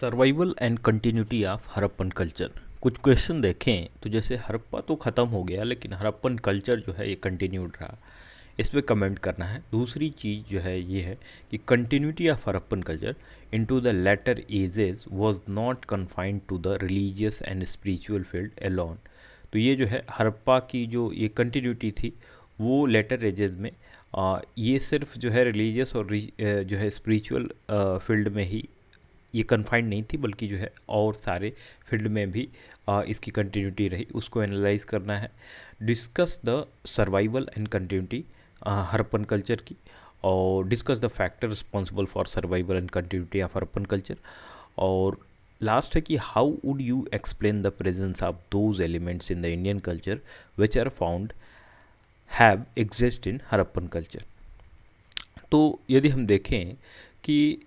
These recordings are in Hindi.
Survival and continuity of Harappan culture. कुछ क्वेश्चन देखें तो जैसे हड़प्पा तो ख़त्म हो गया लेकिन हड़प्पन कल्चर जो है ये कंटिन्यूड रहा, इस पर कमेंट करना है। दूसरी चीज़ जो है ये है कि continuity of Harappan culture into the later ages was not confined to the religious and spiritual field alone. तो ये जो है हड़प्पा की जो ये कंटिन्यूटी थी वो लेटर एजेस में ये सिर्फ जो है रिलीजियस और जो है स्पिरिचुअल फील्ड में ही ये कन्फाइंड नहीं थी, बल्कि जो है और सारे फील्ड में भी इसकी कंटिन्यूटी रही। उसको एनालाइज करना है। Discuss the survival and continuity Harappan culture की, और discuss the factor responsible for survival and continuity of Harappan culture. और लास्ट है कि how would you explain the presence of those elements in the Indian culture which are found have exist in Harappan culture. तो यदि हम देखें कि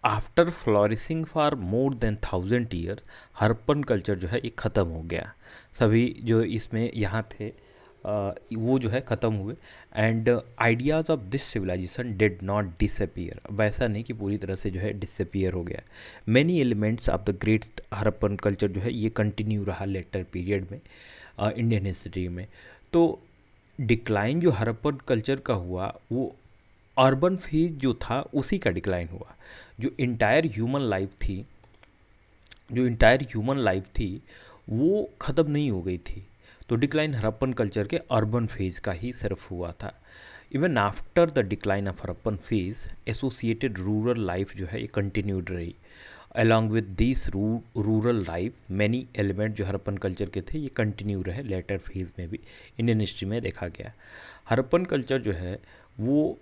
after flourishing for more than 1000 year Harappan culture जो है ये ख़त्म हो गया। सभी जो इसमें यहाँ थे वो जो है ख़त्म हुए, and ideas of this civilisation did not disappear. अब ऐसा नहीं कि पूरी तरह से जो है डिसअपियर हो गया। Many elements of the great Harappan culture जो है ये कंटिन्यू रहा लेटर पीरियड में इंडियन हिस्ट्री में। तो डिक्लाइन जो हड़प्पन कल्चर का हुआ वो अर्बन फेज जो था उसी का डिक्लाइन हुआ। जो इंटायर ह्यूमन लाइफ थी वो ख़त्म नहीं हो गई थी। तो डिक्लाइन हड़प्पन कल्चर के अर्बन फेज का ही सिर्फ हुआ था। Even after the decline of Harappan phase associated rural life जो है ये कंटिन्यूड रही। Along with this rural life many element जो हड़प्पन कल्चर के थे ये कंटिन्यू रहे लेटर फेज में भी इंडियन हिस्ट्री में देखा गया। हड़प्पन कल्चर जो है वो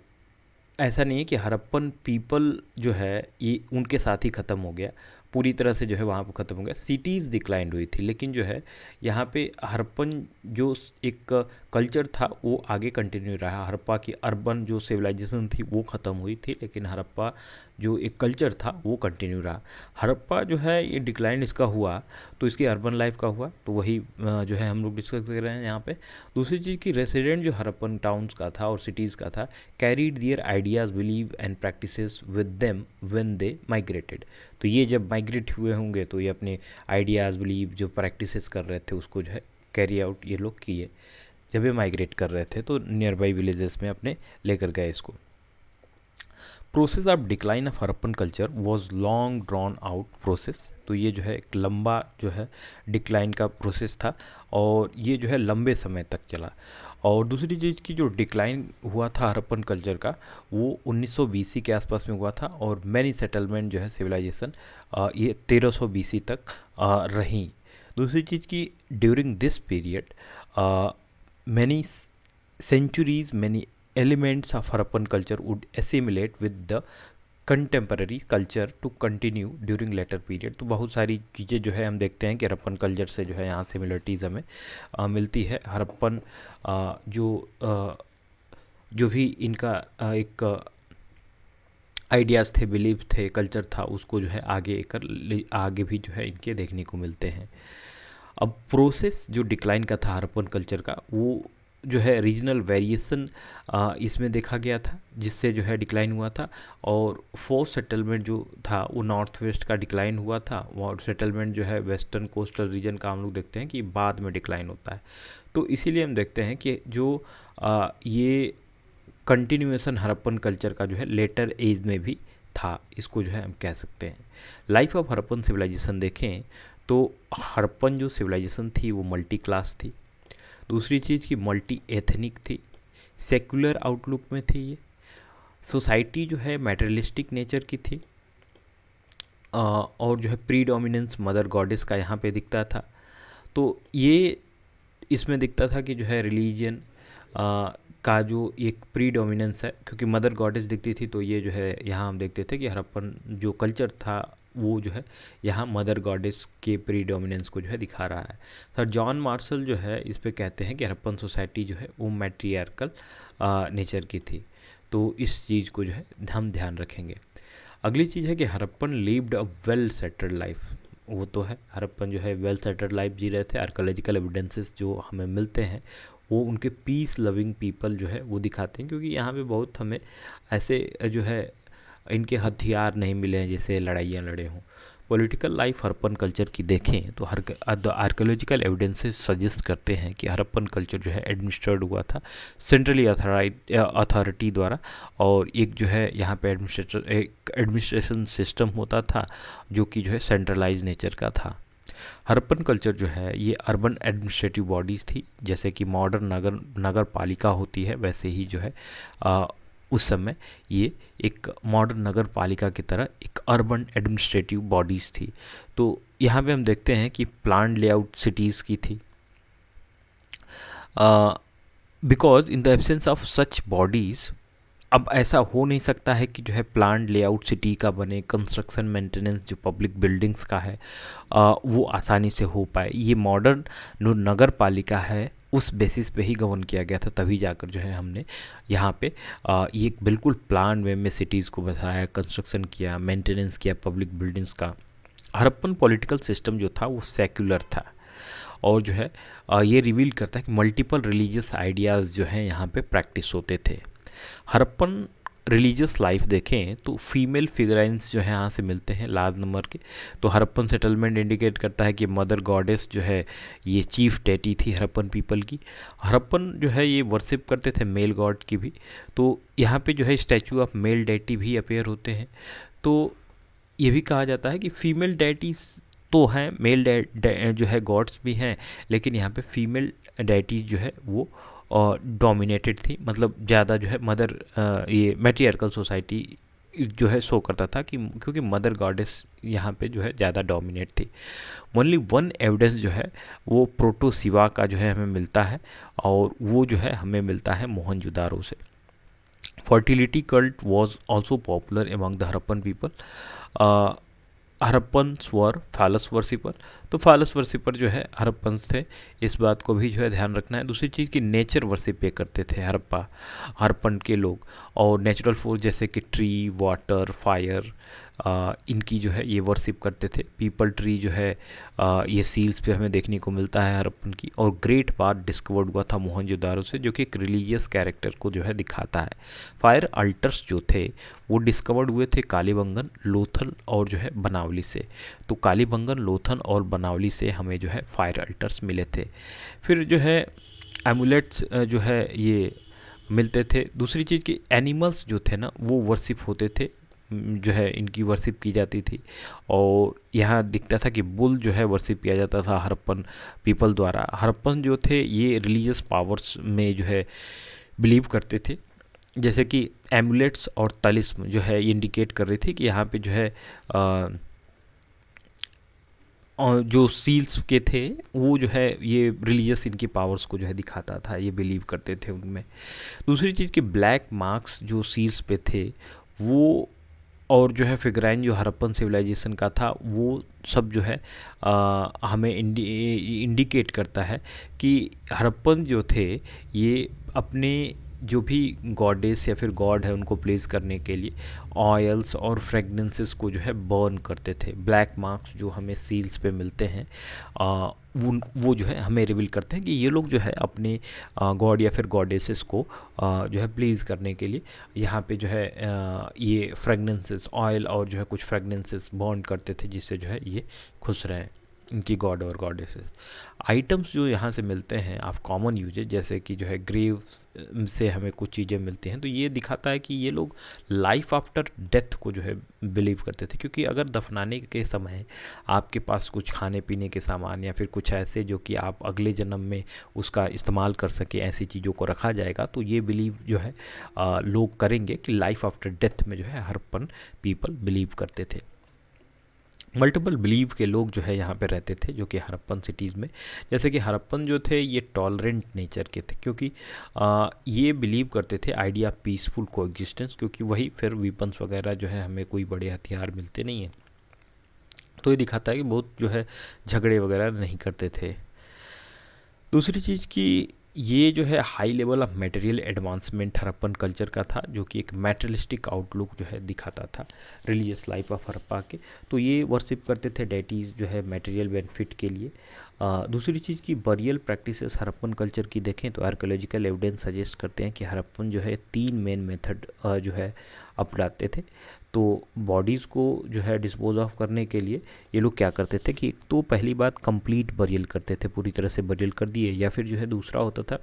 ऐसा नहीं है कि हड़प्पन पीपल जो है ये उनके साथ ही ख़त्म हो गया, पूरी तरह से जो है वहाँ पर ख़त्म हो गया। सिटीज़ डिक्लाइन हुई थी, लेकिन जो है यहाँ पे हड़प्पन जो एक कल्चर था वो आगे कंटिन्यू रहा। हड़प्पा की अर्बन जो सिविलाइजेशन थी वो ख़त्म हुई थी, लेकिन हड़प्पा जो एक कल्चर था वो कंटिन्यू रहा। हड़प्पा जो है ये डिक्लाइन इसका हुआ तो इसकी अर्बन लाइफ का हुआ, तो वही जो है हम लोग डिस्कस कर रहे हैं यहाँ पे। दूसरी चीज़ की रेसिडेंट जो हड़प्पन टाउन्स का था और सिटीज़ का था carried their ideas believe and practices with them when they migrated. तो ये जब माइग्रेट हुए होंगे तो ये अपने आइडियाज़ बिलीव जो प्रैक्टिसेस कर रहे थे उसको जो है कैरी आउट ये लोग किए। जब ये माइग्रेट कर रहे थे तो नियर बाई विलेजेस में अपने लेकर गए इसको। Process of decline of Harappan culture was long drawn out process. तो ये जो है एक लंबा जो है डिक्लाइन का प्रोसेस था और ये जो है लंबे समय तक चला। और दूसरी चीज़ की जो डिक्लाइन हुआ था हड़प्पन कल्चर का वो 1900 BC के आसपास में हुआ था, और मैनी सेटलमेंट जो है सिविलाइजेशन ये 1300 BC तक रहीं। दूसरी चीज़ की during this period many centuries many elements of Harappan culture would assimilate with the contemporary culture to continue during later period. तो बहुत सारी चीज़ें जो है हम देखते हैं कि हड़प्पन कल्चर से जो है यहाँ सिमिलरिटीज़ हमें मिलती है। हड़प्पन जो भी इनका एक आइडियाज़ थे, बिलीफ थे, कल्चर था, उसको जो है आगे भी जो है इनके देखने को मिलते हैं। अब प्रोसेस जो डिक्लाइन का था हड़प्पन कल्चर का वो जो है रीजनल वेरिएशन इसमें देखा गया था, जिससे जो है डिक्लाइन हुआ था। और फोर्स सेटलमेंट जो था वो नॉर्थ वेस्ट का डिक्लाइन हुआ था, और सेटलमेंट जो है वेस्टर्न कोस्टल रीजन का हम लोग देखते हैं कि बाद में डिक्लाइन होता है। तो इसीलिए हम देखते हैं कि जो ये कंटिन्यूएशन हड़प्पन कल्चर का जो है लेटर एज में भी था, इसको जो है हम कह सकते हैं। लाइफ ऑफ हड़प्पन सिविलाइजेशन देखें तो हड़प्पन जो सिविलाइजेशन थी वो मल्टी क्लास थी। दूसरी चीज़ की मल्टी एथनिक थी, सेक्युलर आउटलुक में थी। ये सोसाइटी जो है मैटेरियलिस्टिक नेचर की थी, और जो है प्रीडोमिनेंस मदर गॉडेस का यहाँ पे दिखता था। तो ये इसमें दिखता था कि जो है रिलीजन का जो एक प्रीडोमिनेंस है, क्योंकि मदर गॉडेस दिखती थी। तो ये जो है यहाँ हम देखते थे कि हड़प्पन जो कल्चर था वो जो है यहाँ मदर गॉडेस के प्रीडोमिनेंस को जो है दिखा रहा है। सर जॉन मार्शल जो है इस पे कहते हैं कि हड़प्पन सोसाइटी जो है वो मैट्रियार्कल नेचर की थी। तो इस चीज़ को जो है हम ध्यान रखेंगे। अगली चीज़ है कि Harappan lived a well settled life. वो तो है, हड़प्पन जो है वेल सेटल्ड लाइफ जी रहे थे। आर्कोलॉजिकल एविडेंसेस जो हमें मिलते हैं वो उनके पीस लविंग पीपल जो है वो दिखाते हैं, क्योंकि यहाँ पे बहुत हमें ऐसे जो है इनके हथियार नहीं मिले हैं जैसे लड़ाइयाँ लड़े हों। पॉलिटिकल लाइफ हड़प्पन कल्चर की देखें तो आर्कोलॉजिकल एविडेंसेस सजेस्ट करते हैं कि हड़प्पन कल्चर जो है एडमिनिस्ट्रेट हुआ था सेंट्रली अथॉरिटी द्वारा, और एक जो है यहाँ पे एडमिनिस्ट्रेशन सिस्टम होता था जो कि जो है सेंट्रलाइज नेचर का था। हड़प्पन कल्चर जो है ये अर्बन एडमिनिस्ट्रेटिव बॉडीज़ थी, जैसे कि मॉडर्न नगर पालिका होती है वैसे ही जो है उस समय ये एक मॉडर्न नगर पालिका की तरह एक अर्बन एडमिनिस्ट्रेटिव बॉडीज़ थी। तो यहाँ पे हम देखते हैं कि प्लान लेआउट सिटीज़ की थी, because in the absence of such bodies अब ऐसा हो नहीं सकता है कि जो है प्लान लेआउट सिटी का बने, कंस्ट्रक्शन मेंटेनेंस जो पब्लिक बिल्डिंग्स का है वो आसानी से हो पाए। ये मॉडर्न जो नगर पालिका है उस बेसिस पे ही गवर्न किया गया था, तभी जाकर जो है हमने यहाँ पे ये बिल्कुल प्लान वे में सिटीज़ को बसाया, कंस्ट्रक्शन किया, मेंटेनेंस किया पब्लिक बिल्डिंग्स का। हड़प्पन पॉलिटिकल सिस्टम जो था वो सेक्युलर था, और जो है ये रिवील करता है कि मल्टीपल रिलीजियस आइडियाज़ जो हैं यहाँ पे प्रैक्टिस होते थे। हड़प्पन रिलीजियस लाइफ देखें तो फीमेल फिगराइंस जो है यहाँ से मिलते हैं लार्ज नंबर के। तो हड़प्पन सेटलमेंट इंडिकेट करता है कि मदर गॉडेस जो है ये चीफ डेटी थी हड़प्पन पीपल की। हड़प्पन जो है ये वर्शिप करते थे मेल गॉड की भी, तो यहाँ पे जो है स्टैचू ऑफ मेल डेटी भी अपेयर होते हैं। तो ये भी कहा जाता है कि फीमेल डेटीज तो हैं, मेल जो है गॉड्स भी हैं, लेकिन यहाँ पे फीमेल डेटीज जो है वो डोमिनेटेड थी, मतलब ज़्यादा जो है मदर ये मैट्रियार्कल सोसाइटी जो है शो करता था कि क्योंकि मदर गॉडेस यहाँ पे जो है ज़्यादा डोमिनेट थी। ओनली वन एविडेंस जो है वो प्रोटो शिवा का जो है हमें मिलता है, और वो जो है हमें मिलता है मोहनजोदारो से। Fertility cult was also popular among the Harappan people. Harappans were phallus worshipper, तो फैलस वर्शिपर जो है हड़प्पन्स थे, इस बात को भी जो है ध्यान रखना है। दूसरी चीज़ कि नेचर वर्शिप पे करते थे हड़प्पन के लोग, और नेचुरल फोर्स जैसे कि ट्री, वाटर, फायर, इनकी जो है ये वर्शिप करते थे। पीपल ट्री जो है ये सील्स पे हमें देखने को मिलता है हड़प्पन की। और ग्रेट बाथ डिस्कवर्ड हुआ था मोहनजोदारो से, जो कि एक रिलीजियस कैरेक्टर को जो है दिखाता है। फायर अल्टर्स जो थे वो डिस्कवर्ड हुए थे कालीबंगन, लोथल और जो है बनावली से। तो कालीबंगन, लोथल और बनावली से हमें जो है फायर अल्टर्स मिले थे। फिर जो है एमुलेट्स जो है ये मिलते थे। दूसरी चीज़ कि एनिमल्स जो थे ना वो वर्शिप होते थे, जो है इनकी वर्शिप की जाती थी। और यहाँ दिखता था कि बुल जो है वर्शिप किया जाता था हड़प्पन पीपल द्वारा। हड़प्पन जो थे ये रिलीजियस पावर्स में जो है बिलीव करते थे, जैसे कि एमुलेट्स और तलिस्म जो है इंडिकेट कर रही थी कि यहाँ पे जो है और जो सील्स के थे वो जो है ये रिलीजियस इनकी पावर्स को जो है दिखाता था, ये बिलीव करते थे उनमें। दूसरी चीज़ कि ब्लैक मार्क्स जो सील्स पे थे वो, और जो है फिगराइन जो हड़प्पन सिविलाइजेशन का था वो सब जो है हमें इंडिकेट करता है कि हड़प्पन जो थे ये अपने जो भी गॉडेस या फिर गॉड है उनको प्लेस करने के लिए ऑयल्स और फ्रेगनेंसेस को जो है बर्न करते थे। ब्लैक मार्क्स जो हमें सील्स पे मिलते हैं वो जो है हमें रिवील करते हैं कि ये लोग जो है अपने गॉड या फिर गॉडेसेस को जो है प्लीज़ करने के लिए यहाँ पे जो है ये फ्रेगनेंसेस ऑयल और जो है कुछ फ्रेगनेंसेस बर्न करते थे, जिससे जो है ये खुश रहें इनकी गॉड और गॉडेसेस। आइटम्स जो यहाँ से मिलते हैं ऑफ कॉमन यूजेज, जैसे कि जो है ग्रेव्स से हमें कुछ चीज़ें मिलती हैं, तो ये दिखाता है कि ये लोग लाइफ आफ्टर डेथ को जो है बिलीव करते थे। क्योंकि अगर दफनाने के समय आपके पास कुछ खाने पीने के सामान या फिर कुछ ऐसे जो कि आप अगले जन्म में उसका इस्तेमाल कर सके, ऐसी चीज़ों को रखा जाएगा, तो ये बिलीव जो है लोग करेंगे कि लाइफ आफ्टर डेथ में जो है हड़प्पन पीपल बिलीव करते थे। मल्टीपल बिलीव के लोग जो है यहाँ पे रहते थे जो कि हड़प्पन सिटीज़ में। जैसे कि हड़प्पन जो थे ये टॉलरेंट नेचर के थे, क्योंकि ये बिलीव करते थे आइडिया पीसफुल को एग्जिस्टेंस, क्योंकि वही फिर वीपन्स वगैरह जो है हमें कोई बड़े हथियार मिलते नहीं हैं, तो ये दिखाता है कि बहुत जो है झगड़े वगैरह नहीं करते थे। दूसरी चीज़ कि ये जो है high level of material advancement Harappan culture का था, जो कि एक मैटेरियलिस्टिक आउटलुक जो है दिखाता था रिलीजियस लाइफ ऑफ हड़प्पा के। तो ये वर्शिप करते थे डेटीज़ जो है मटेरियल बेनिफिट के लिए, दूसरी चीज़ की बरियल प्रैक्टिसेस हड़प्पन कल्चर की देखें तो आर्कोलॉजिकल एविडेंस सजेस्ट करते हैं कि हड़प्पन जो है 3 मेन मेथड जो है अपनाते थे। तो बॉडीज़ को जो है डिस्पोज ऑफ करने के लिए ये लोग क्या करते थे कि एक तो पहली बात कंप्लीट बरियल करते थे, पूरी तरह से बरियल कर दिए, या फिर जो है दूसरा होता था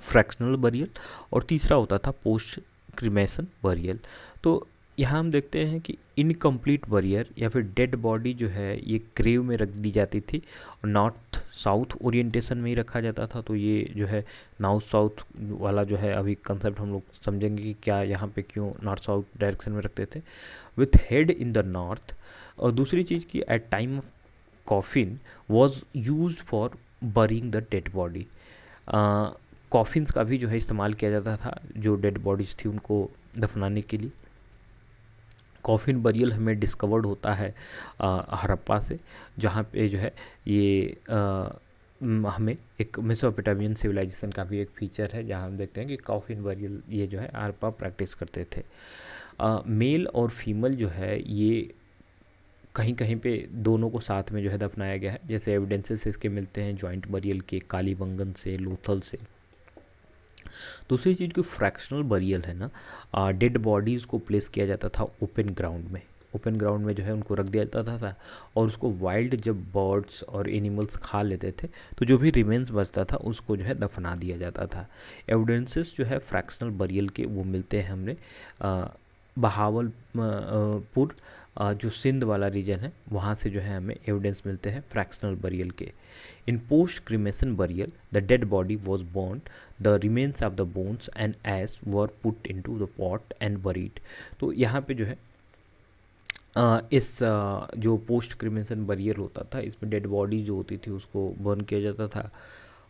फ्रैक्शनल बरियल, और तीसरा होता था पोस्ट क्रिमेशन बरियल। तो यहाँ हम देखते हैं कि इनकम्प्लीट बरियर या फिर डेड बॉडी जो है ये ग्रेव में रख दी जाती थी और नॉर्थ साउथ ओरिएंटेशन में ही रखा जाता था। तो ये जो है नॉर्थ साउथ वाला जो है अभी कंसेप्ट हम लोग समझेंगे कि क्या यहाँ पे क्यों नॉर्थ साउथ डायरेक्शन में रखते थे, with head in the north. और दूसरी चीज़ की at time of coffin was use for burying the dead body. Coffins का भी जो है इस्तेमाल किया जाता था जो डेड बॉडीज़ थी उनको दफनाने के लिए। कॉफिन बरियल हमें डिस्कवर्ड होता है हड़प्पा से, जहाँ पे जो है ये हमें एक मेसोपोटामियन सिविलाइजेशन का भी एक फीचर है जहाँ हम देखते हैं कि कॉफिन बरियल ये जो है हड़प्पा प्रैक्टिस करते थे। मेल और फीमेल जो है ये कहीं कहीं पे दोनों को साथ में जो है दफनाया गया है, जैसे एविडेंसेस इसके मिलते हैं जॉइंट बरियल के कालीबंगन से, लोथल से। दूसरी चीज़ की फ्रैक्शनल बरियल है ना, डेड बॉडीज़ को प्लेस किया जाता था ओपन ग्राउंड में। ओपन ग्राउंड में जो है उनको रख दिया जाता था और उसको वाइल्ड जब बर्ड्स और एनिमल्स खा लेते थे तो जो भी रिमेन्स बचता था उसको जो है दफना दिया जाता था। एविडेंसेस जो है फ्रैक्शनल बरियल के वो मिलते हैं हमने बहावलपुर जो सिंध वाला रीजन है वहाँ से जो है हमें एविडेंस मिलते हैं फ्रैक्शनल बरियल के। In post cremation burial the dead body was burned, the remains of the bones and ash were put into the pot and buried. तो यहाँ पे जो है इस जो पोस्ट क्रिमेशन बरियल होता था इसमें डेड बॉडी जो होती थी उसको बर्न किया जाता था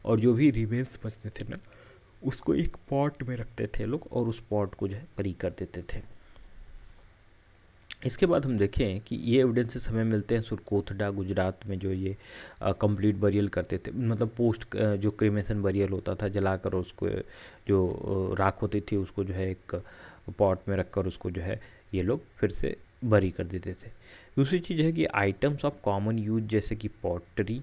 और जो भी रिमेन्स बचते थे ना उसको एक पॉट में रखते थे लोग और उस पॉट को जो है बरी कर देते थे। इसके बाद हम देखें कि ये एविडेंसेस हमें मिलते हैं सुरकोथडा गुजरात में, जो ये कंप्लीट बरियल करते थे, मतलब पोस्ट जो क्रिमेशन बरियल होता था जलाकर उसको जो राख होती थी उसको जो है एक पॉट में रखकर उसको जो है ये लोग फिर से बरी कर देते थे। दूसरी चीज़ है कि आइटम्स ऑफ कॉमन यूज जैसे कि पॉटरी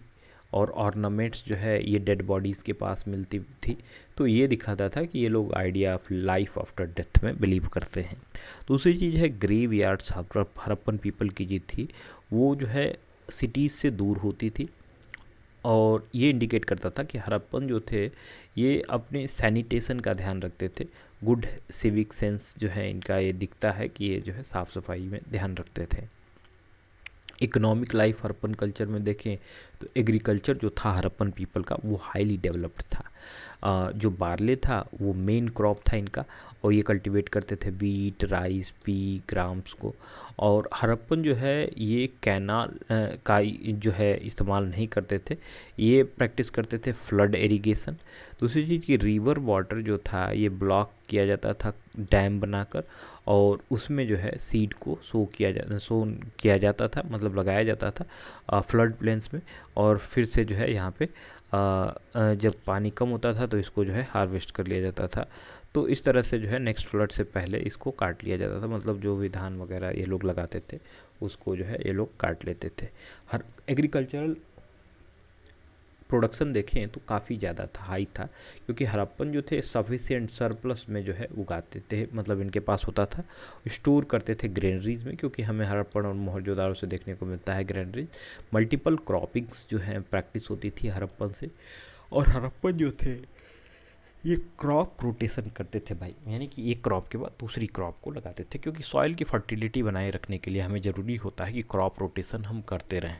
और ऑर्नामेंट्स जो है ये डेड बॉडीज़ के पास मिलती थी। तो ये दिखाता था कि ये लोग idea of life after death में बिलीव करते हैं। दूसरी चीज़ है ग्रेव यार्ड्स हड़प्पन पीपल की जी थी वो जो है सिटीज़ से दूर होती थी और ये इंडिकेट करता था कि हड़प्पन जो थे ये अपने सैनिटेशन का ध्यान रखते थे। गुड सिविक सेंस जो है इनका ये दिखता है कि ये जो है साफ़ सफाई में ध्यान रखते थे। इकोनॉमिक लाइफ हड़प्पन कल्चर में देखें तो एग्रीकल्चर जो था हड़प्पन पीपल का वो हाईली डेवलप्ड था। जो बार्ले था वो मेन क्रॉप था इनका और ये कल्टीवेट करते थे वीट, राइस, पी, ग्राम्स को। और हड़प्पन जो है ये कैनाल का जो है इस्तेमाल नहीं करते थे, ये प्रैक्टिस करते थे फ्लड इरिगेशन। दूसरी चीज़ की रिवर वाटर जो था ये ब्लॉक किया जाता था डैम बनाकर और उसमें जो है सीड को सो किया जाता था, मतलब लगाया जाता था फ्लड प्लेन्स में और फिर से जो है यहाँ पे जब पानी कम होता था तो इसको जो है हार्वेस्ट कर लिया जाता था। तो इस तरह से जो है नेक्स्ट फ्लड से पहले इसको काट लिया जाता था, मतलब जो भी धान वगैरह ये लोग लगाते थे उसको जो है ये लोग काट लेते थे। हर एग्रीकल्चरल प्रोडक्शन देखें तो काफ़ी ज़्यादा था, हाई था, क्योंकि हड़प्पन जो थे सफिशिएंट सरप्लस में जो है उगाते थे, मतलब इनके पास होता था, स्टोर करते थे ग्रेनरीज में, क्योंकि हमें हड़प्पन और मोहनजोदाड़ो से देखने को मिलता है ग्रेनरीज। मल्टीपल क्रॉपिंग्स जो है प्रैक्टिस होती थी हड़प्पन से और हड़प्पन जो थे ये क्रॉप रोटेशन करते थे भाई, यानी कि एक क्रॉप के बाद दूसरी क्रॉप को लगाते थे, क्योंकि सॉइल की फर्टिलिटी बनाए रखने के लिए हमें ज़रूरी होता है कि क्रॉप रोटेशन हम करते रहें।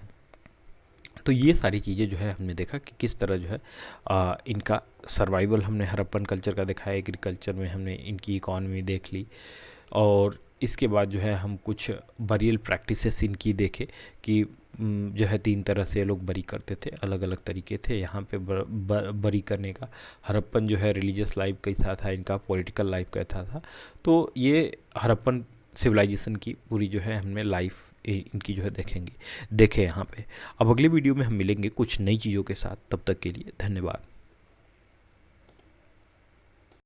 तो ये सारी चीज़ें जो है हमने देखा कि किस तरह जो है इनका सर्वाइवल हमने हड़प्पन कल्चर का देखा है, एग्रीकल्चर में हमने इनकी इकॉनमी देख ली और इसके बाद जो है हम कुछ बरियल प्रैक्टिसेस इनकी देखे कि जो है 3 तरह से लोग बरी करते थे, अलग अलग तरीके थे यहाँ पे बरी करने का। हड़प्पन जो है रिलीजियस लाइफ कैसा था इनका, पॉलिटिकल लाइफ कैसा था। तो ये हड़प्पन सिविलाइजेशन की पूरी जो है हमने लाइफ इनकी जो है देखे यहाँ पे। अब अगले वीडियो में हम मिलेंगे कुछ नई चीज़ों के साथ, तब तक के लिए धन्यवाद।